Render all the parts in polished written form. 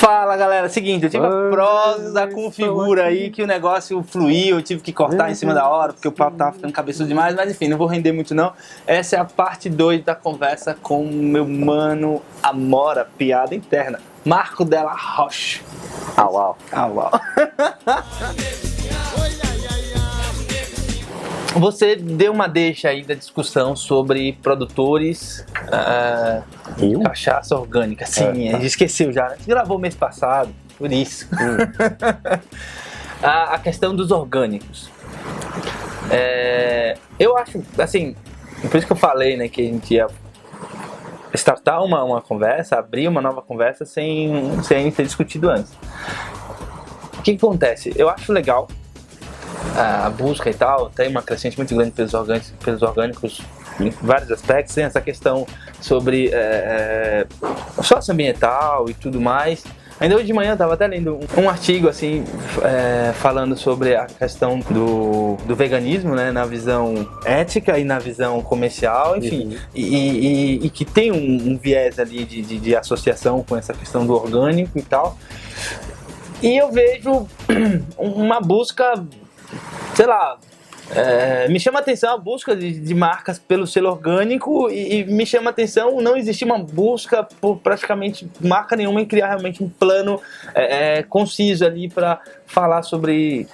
Fala galera, seguinte, eu tive a prosa com figura aí que o negócio fluiu, eu tive que cortar em cima da hora porque o papo tava ficando cabeçudo demais, mas enfim, não vou render muito não. Essa é a parte 2 da conversa com o meu mano Amora, piada interna, Marco Della Rocha. Au, au. Au, au. Você deu uma deixa aí da discussão sobre produtores cachaça orgânica. Sim, a gente esqueceu já. A gente gravou mês passado, por isso. A questão dos orgânicos. Eu acho, assim, por isso que eu falei, né, que a gente ia startar uma conversa, abrir uma nova conversa sem ter discutido antes. O que acontece? Eu acho legal a busca e tal, tem uma crescente muito grande pelos orgânicos em vários aspectos, tem essa questão sobre socioambiental e tudo mais. Ainda hoje de manhã eu estava até lendo um artigo assim, falando sobre a questão do veganismo, né, na visão ética e na visão comercial, enfim, e que tem um viés ali de associação com essa questão do orgânico e tal. E eu vejo uma busca, sei lá, me chama a atenção a busca de marcas pelo selo orgânico e me chama a atenção não existir uma busca por praticamente marca nenhuma em criar realmente um plano conciso ali para falar sobre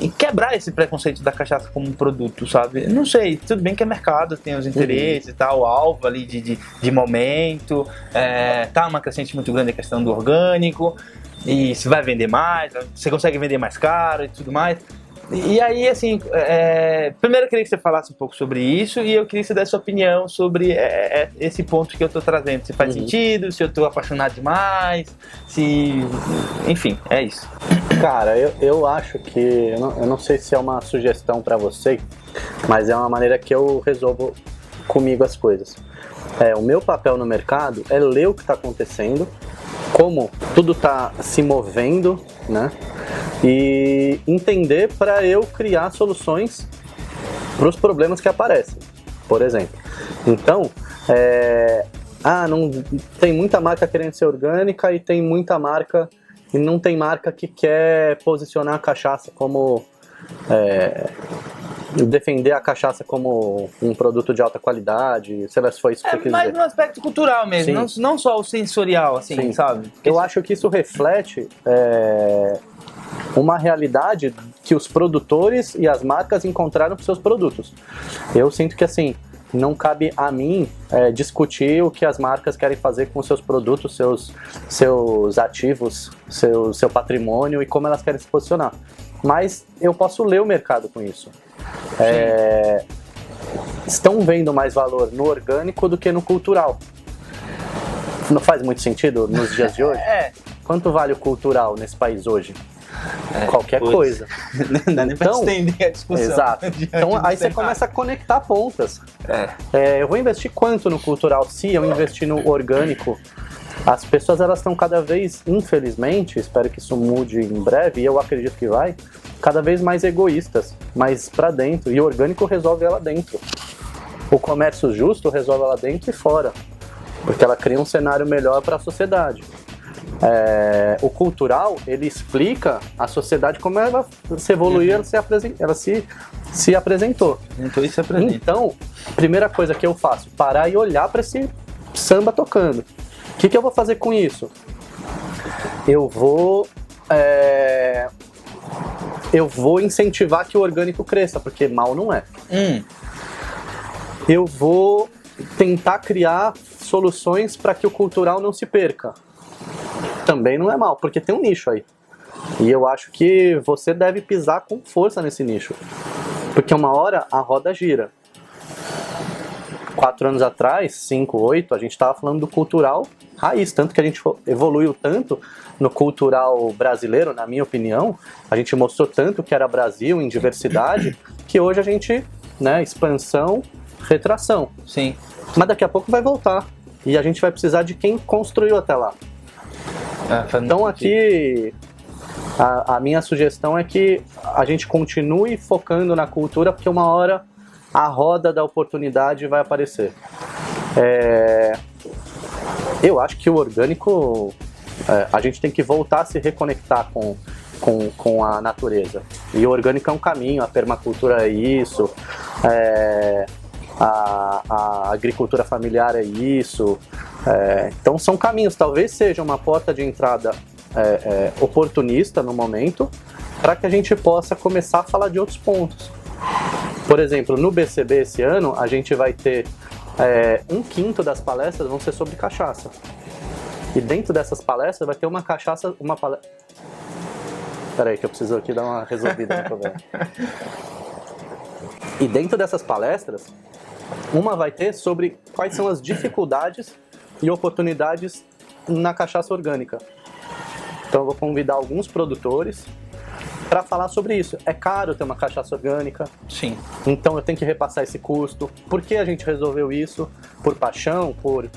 e quebrar esse preconceito da cachaça como um produto, sabe? Não sei, tudo bem que é mercado, tem os interesses e tal, o alvo ali de momento, tá uma crescente muito grande a questão do orgânico, e se vai vender mais, você consegue vender mais caro e tudo mais. E aí, assim, primeiro eu queria que você falasse um pouco sobre isso e eu queria que você desse sua opinião sobre esse ponto que eu tô trazendo. Se faz sentido, se eu tô apaixonado demais, enfim, é isso. Cara, eu acho que, eu não sei se é uma sugestão pra você, mas é uma maneira que eu resolvo comigo as coisas. O meu papel no mercado é ler o que está acontecendo, como tudo está se movendo, né? E entender para eu criar soluções para os problemas que aparecem, por exemplo. Então, não tem muita marca querendo ser orgânica e tem muita marca e não tem marca que quer posicionar a cachaça como defender a cachaça como um produto de alta qualidade, sei lá se foi isso que você quis dizer. Mas no aspecto cultural mesmo, não só o sensorial, assim, sim, sabe? Eu acho que isso reflete uma realidade que os produtores e as marcas encontraram para seus produtos. Eu sinto que, assim, não cabe a mim discutir o que as marcas querem fazer com seus produtos, seus ativos, seu patrimônio e como elas querem se posicionar. Mas eu posso ler o mercado com isso. Estão vendo mais valor no orgânico do que no cultural. Não faz muito sentido nos dias de hoje? Quanto vale o cultural nesse país hoje? Qualquer coisa. Não dá nem pra estender a discussão. Exato. Então aí você começa a conectar pontas. Eu vou investir quanto no cultural? Se eu investir no orgânico, as pessoas elas estão cada vez, infelizmente, espero que isso mude em breve, e eu acredito que vai, cada vez mais egoístas, mais pra dentro, e o orgânico resolve ela dentro. O comércio justo resolve ela dentro e fora, porque ela cria um cenário melhor para a sociedade. O cultural, ele explica a sociedade como ela se evoluiu, ela se apresentou. Então, primeira coisa que eu faço, parar e olhar para esse samba tocando. O que eu vou fazer com isso? Eu vou incentivar que o orgânico cresça, porque mal não é. Eu vou tentar criar soluções para que o cultural não se perca. Também não é mal, porque tem um nicho aí. E eu acho que você deve pisar com força nesse nicho. Porque uma hora a roda gira. 4 anos atrás, 5, 8, a gente estava falando do cultural raiz. Tanto que a gente evoluiu tanto no cultural brasileiro, na minha opinião. A gente mostrou tanto que era Brasil em diversidade, que hoje a gente, expansão, retração. Sim. Mas daqui a pouco vai voltar. E a gente vai precisar de quem construiu até lá. Então aqui a minha sugestão é que a gente continue focando na cultura, porque uma hora a roda da oportunidade vai aparecer. Eu acho que o orgânico A gente tem que voltar a se reconectar com a natureza. E o orgânico é um caminho, a permacultura é isso, a agricultura familiar é isso. Então são caminhos, talvez seja uma porta de entrada oportunista no momento, para que a gente possa começar a falar de outros pontos. Por exemplo, no BCB esse ano, a gente vai ter 1/5 das palestras vão ser sobre cachaça. E dentro dessas palestras vai ter uma palestra... Peraí que eu preciso aqui dar uma resolvida no problema. E dentro dessas palestras, uma vai ter sobre quais são as dificuldades e oportunidades na cachaça orgânica. Então eu vou convidar alguns produtores para falar sobre isso. É caro ter uma cachaça orgânica. Sim. Então eu tenho que repassar esse custo. Por que a gente resolveu isso? Por paixão, por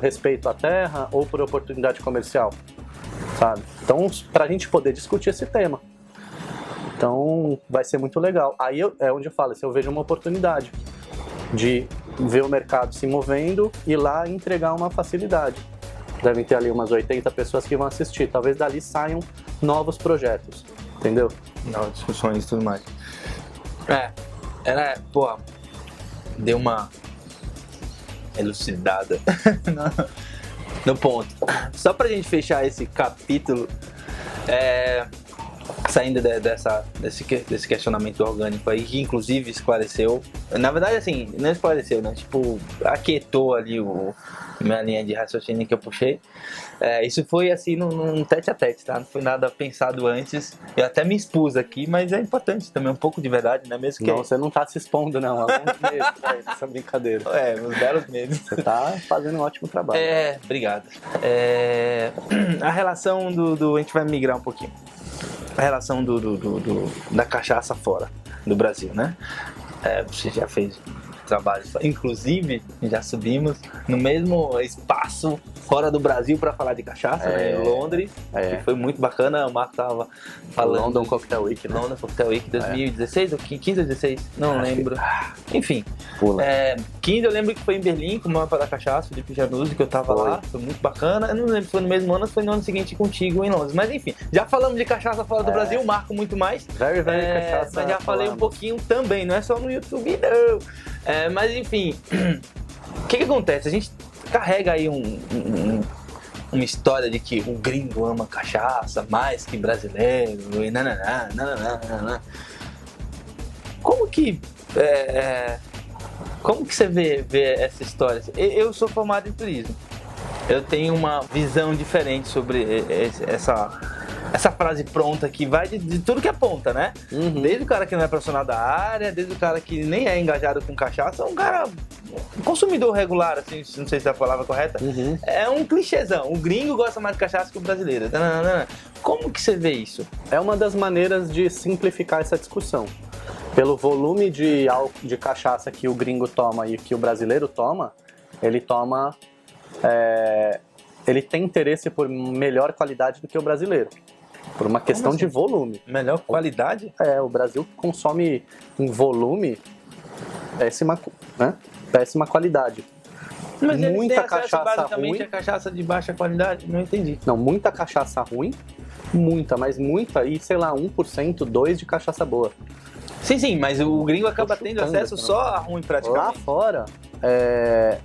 respeito à terra ou por oportunidade comercial? Sabe? Então, para a gente poder discutir esse tema. Então, vai ser muito legal. Aí é onde eu falo, se eu vejo uma oportunidade de ver o mercado se movendo e lá entregar uma facilidade. Devem ter ali umas 80 pessoas que vão assistir. Talvez dali saiam novos projetos. Entendeu? Novas discussões e tudo mais. Deu uma elucidada no ponto. Só pra gente fechar esse capítulo, saindo desse questionamento orgânico aí, que inclusive esclareceu, na verdade assim, não esclareceu, né? Tipo, aquietou ali minha linha de raciocínio que eu puxei. Isso foi assim num tete-a-tete, tá? Não foi nada pensado antes. Eu até me expus aqui, mas é importante também, um pouco de verdade, né? Mesmo que... Não, você não tá se expondo, não. Há alguns meses nessa brincadeira. Uns belos meses. Você tá fazendo um ótimo trabalho. Obrigado. A relação a gente vai migrar um pouquinho. A relação da cachaça fora do Brasil, né? Você já fez trabalhos, inclusive já subimos no mesmo espaço fora do Brasil para falar de cachaça, né, em Londres, que foi muito bacana. O Marco tava falando London Cocktail Week, né? London Cocktail Week 2016 ou 15 ou 16, não lembro. Enfim, 15 eu lembro que foi em Berlim com o mapa da cachaça, o Felipe Januzzi, que eu tava lá, foi muito bacana. Eu não lembro se foi no mesmo ano ou foi no ano seguinte contigo em Londres, mas enfim, já falamos de cachaça fora do Brasil, o Marco muito mais. Very cachaça. Mas já falei um pouquinho também, não é só no YouTube não. Mas enfim, o que acontece? A gente carrega aí uma história de que o gringo ama cachaça mais que brasileiro e nananã. Como que você vê essa história? Eu sou formado em turismo. Eu tenho uma visão diferente sobre essa frase pronta que vai de tudo que é ponta, né? Uhum. Desde o cara que não é profissional da área, desde o cara que nem é engajado com cachaça, um cara consumidor regular, assim, não sei se é a palavra correta. Uhum. É um clichêzão. O gringo gosta mais de cachaça que o brasileiro. Como que você vê isso? É uma das maneiras de simplificar essa discussão. Pelo volume de cachaça que o gringo toma e que o brasileiro toma, ele tem interesse por melhor qualidade do que o brasileiro. Por uma questão de volume. Melhor qualidade? O Brasil consome em volume péssima qualidade. Mas muita cachaça basicamente ruim. É cachaça de baixa qualidade? Não entendi. Não, muita cachaça ruim, mas muita, e sei lá, 1%, 2% de cachaça boa. Sim, mas o gringo acaba tendo acesso só a ruim praticamente. Lá fora,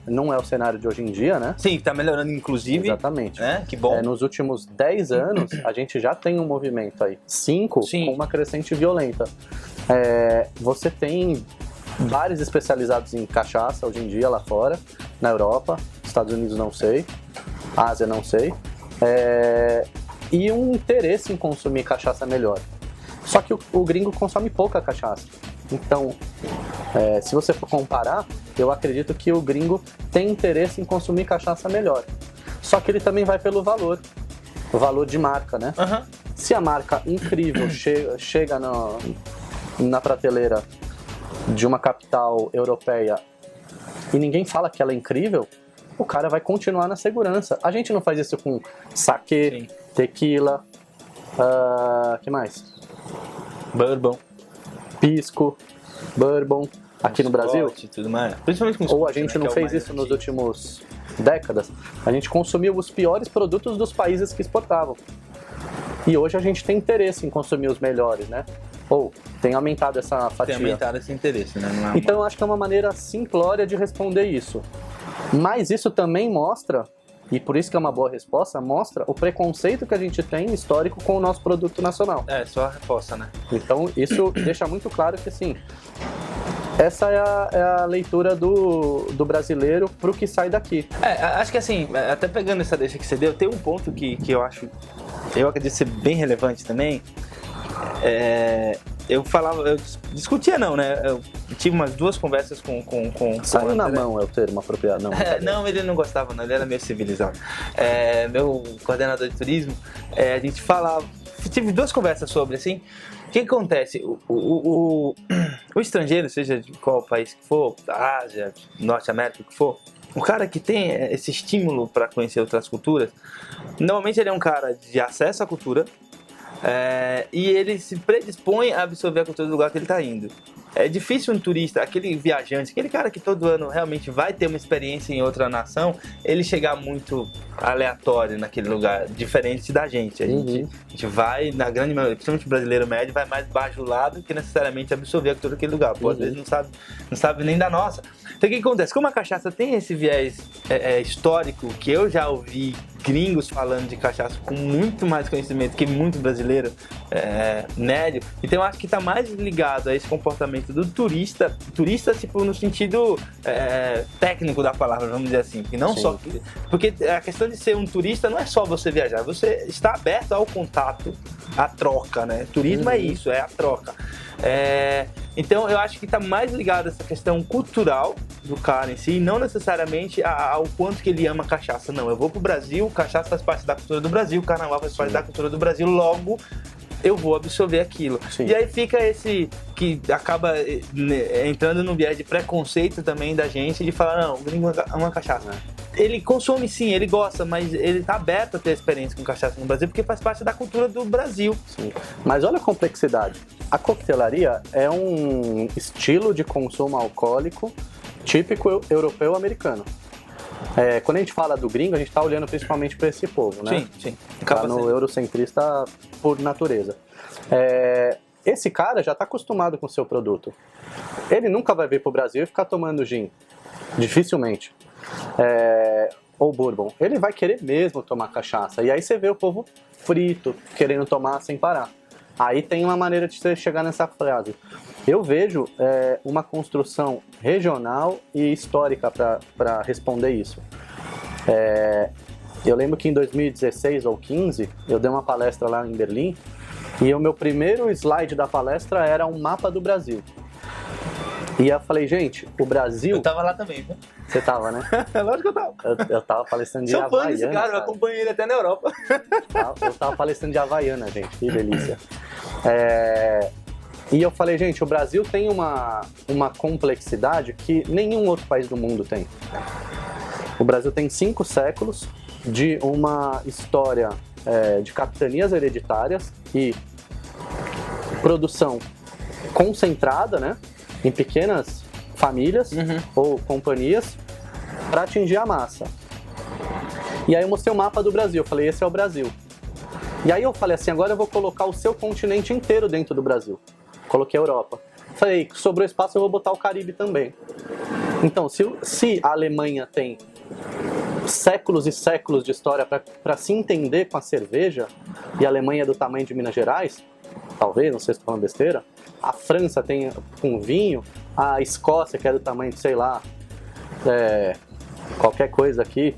não é o cenário de hoje em dia, né? Sim, tá melhorando inclusive. Exatamente. Que bom. Nos últimos 10 anos, a gente já tem um movimento aí. 5, com uma crescente violenta. Você tem bares especializados em cachaça hoje em dia lá fora, na Europa, Estados Unidos não sei, Ásia não sei. E um interesse em consumir cachaça melhor. Só que o gringo consome pouca cachaça. Então, se você for comparar, eu acredito que o gringo tem interesse em consumir cachaça melhor. Só que ele também vai pelo valor. O valor de marca, né? Uhum. Se a marca incrível chega na prateleira de uma capital europeia e ninguém fala que ela é incrível, o cara vai continuar na segurança. A gente não faz isso com saquê, tequila, que mais? Bourbon. Pisco, bourbon, aqui no Brasil. Tudo mais. Principalmente com Ou a gente não fez isso nos últimos décadas, a gente consumiu os piores produtos dos países que exportavam. E hoje a gente tem interesse em consumir os melhores, né? Ou tem aumentado essa fatia. Tem aumentado esse interesse, né? Então eu acho que é uma maneira simplória de responder isso. Mas isso também mostra, e por isso que é uma boa resposta, mostra o preconceito que a gente tem histórico com o nosso produto nacional. Só a resposta, né? Então isso deixa muito claro que, assim, essa é a leitura do brasileiro pro que sai daqui. Acho que assim, até pegando essa deixa que você deu, tem um ponto que eu acredito ser bem relevante também. Eu discutia não, né? Eu tive umas 2 conversas com Saiu na mão é o termo apropriado, não. Não, ele não gostava não, ele era meio civilizado. Meu coordenador de turismo, a gente falava, tive 2 conversas sobre, assim, o que acontece? O estrangeiro, seja de qual país que for, da Ásia, Norte América, que for, o cara que tem esse estímulo para conhecer outras culturas, normalmente ele é um cara de acesso à cultura, e ele se predispõe a absorver a cultura do lugar que ele está indo. É difícil um turista, aquele viajante, aquele cara que todo ano realmente vai ter uma experiência em outra nação, ele chegar muito aleatório naquele lugar, diferente da gente. A gente vai, na grande maioria, principalmente o brasileiro médio, vai mais bajulado que necessariamente absorver a cultura daquele lugar. Pô, às vezes não sabe nem da nossa. Então o que acontece? Como a cachaça tem esse viés histórico, que eu já ouvi gringos falando de cachaça com muito mais conhecimento que muito brasileiro médio, então eu acho que está mais ligado a esse comportamento do turista tipo no sentido técnico da palavra, vamos dizer assim, e não só porque a questão de ser um turista não é só você viajar, você está aberto ao contato, à troca, né? Turismo é isso, é a troca. Então eu acho que está mais ligado a essa questão cultural do cara em si, e não necessariamente ao quanto que ele ama cachaça. Não, eu vou pro Brasil, cachaça faz parte da cultura do Brasil, carnaval faz parte da cultura do Brasil, logo eu vou absorver aquilo. Sim. E aí fica esse que acaba entrando no viés de preconceito também da gente, de falar, não, o gringo ama cachaça. Ele consome sim, ele gosta, mas ele tá aberto a ter experiência com cachaça no Brasil, porque faz parte da cultura do Brasil. Sim. Mas olha a complexidade. A coquetelaria é um estilo de consumo alcoólico típico europeu-americano. Quando a gente fala do gringo, a gente está olhando principalmente para esse povo, né? Sim. Tá no eurocentrista por natureza. Esse cara já está acostumado com o seu produto. Ele nunca vai vir para o Brasil e ficar tomando gin. Dificilmente. Ou bourbon. Ele vai querer mesmo tomar cachaça. E aí você vê o povo frito, querendo tomar sem parar. Aí tem uma maneira de você chegar nessa frase. Eu vejo uma construção regional e histórica para responder isso. Eu lembro que em 2016 ou 15 eu dei uma palestra lá em Berlim e o meu primeiro slide da palestra era um mapa do Brasil. E eu falei, gente, o Brasil... Eu tava lá também, viu? Você tava, né? Lógico que eu tava. Eu tava palestrando de Havaiana. Sou fã desse cara, eu acompanho ele até na Europa. Eu tava palestrando de Havaiana, gente, que delícia. E eu falei, gente, o Brasil tem uma complexidade que nenhum outro país do mundo tem. O Brasil tem 5 séculos de uma história de capitanias hereditárias e produção concentrada, né, em pequenas famílias ou companhias para atingir a massa. E aí eu mostrei o mapa do Brasil, eu falei, esse é o Brasil. E aí eu falei assim, agora eu vou colocar o seu continente inteiro dentro do Brasil. Coloquei a Europa. Falei, sobrou espaço, eu vou botar o Caribe também. Então, se a Alemanha tem séculos e séculos de história para se entender com a cerveja, e a Alemanha é do tamanho de Minas Gerais, talvez, não sei se estou falando besteira, a França tem com vinho, a Escócia, que é do tamanho de, sei lá, qualquer coisa aqui,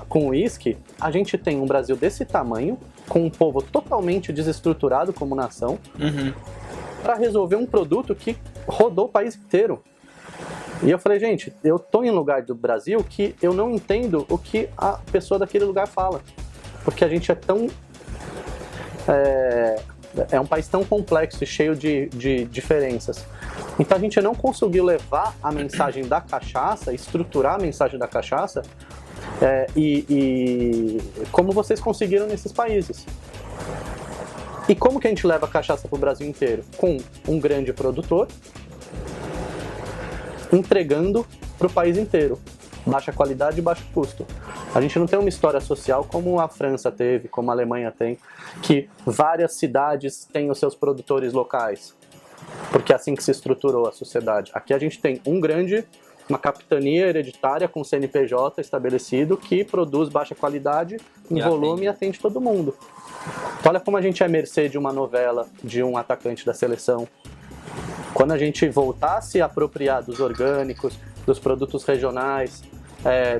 com uísque, a gente tem um Brasil desse tamanho, com um povo totalmente desestruturado como nação, para resolver um produto que rodou o país inteiro. E eu falei, gente, eu tô em um lugar do Brasil que eu não entendo o que a pessoa daquele lugar fala. Porque a gente é tão... É um país tão complexo e cheio de diferenças. Então a gente não conseguiu levar a mensagem da cachaça, estruturar a mensagem da cachaça, e como vocês conseguiram nesses países. E como que a gente leva a cachaça para o Brasil inteiro? Com um grande produtor, entregando para o país inteiro. baixa qualidade e baixo custo. A gente não tem uma história social como a França teve, como a Alemanha tem, que várias cidades têm os seus produtores locais, porque é assim que se estruturou a sociedade. Aqui a gente tem uma capitania hereditária com CNPJ estabelecido que produz baixa qualidade em volume e atende todo mundo. Então olha como a gente é mercê de uma novela, de um atacante da seleção. Quando a gente voltar a se apropriar dos orgânicos, dos produtos regionais,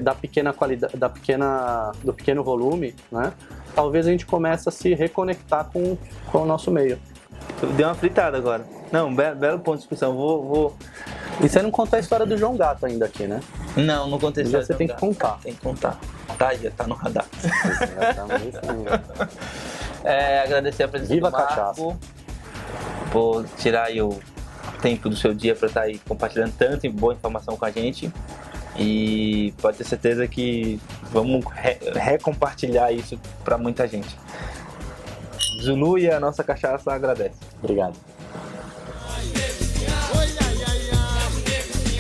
da pequena qualidade, do pequeno volume, né? Talvez a gente comece a se reconectar com o nosso meio. Deu uma fritada agora. Não, belo ponto de discussão. Vou... E você não contou a história do João Gato ainda aqui, né? Não contei a história. Você tem que contar. Tem que contar. Tá, já tá no radar. Agradecer a presença Viva do Marco, cachaça. por tirar aí o tempo do seu dia para estar aí compartilhando tanta boa informação com a gente. E pode ter certeza que vamos recompartilhar isso para muita gente. Zulu e a nossa cachaça agradece. Obrigado.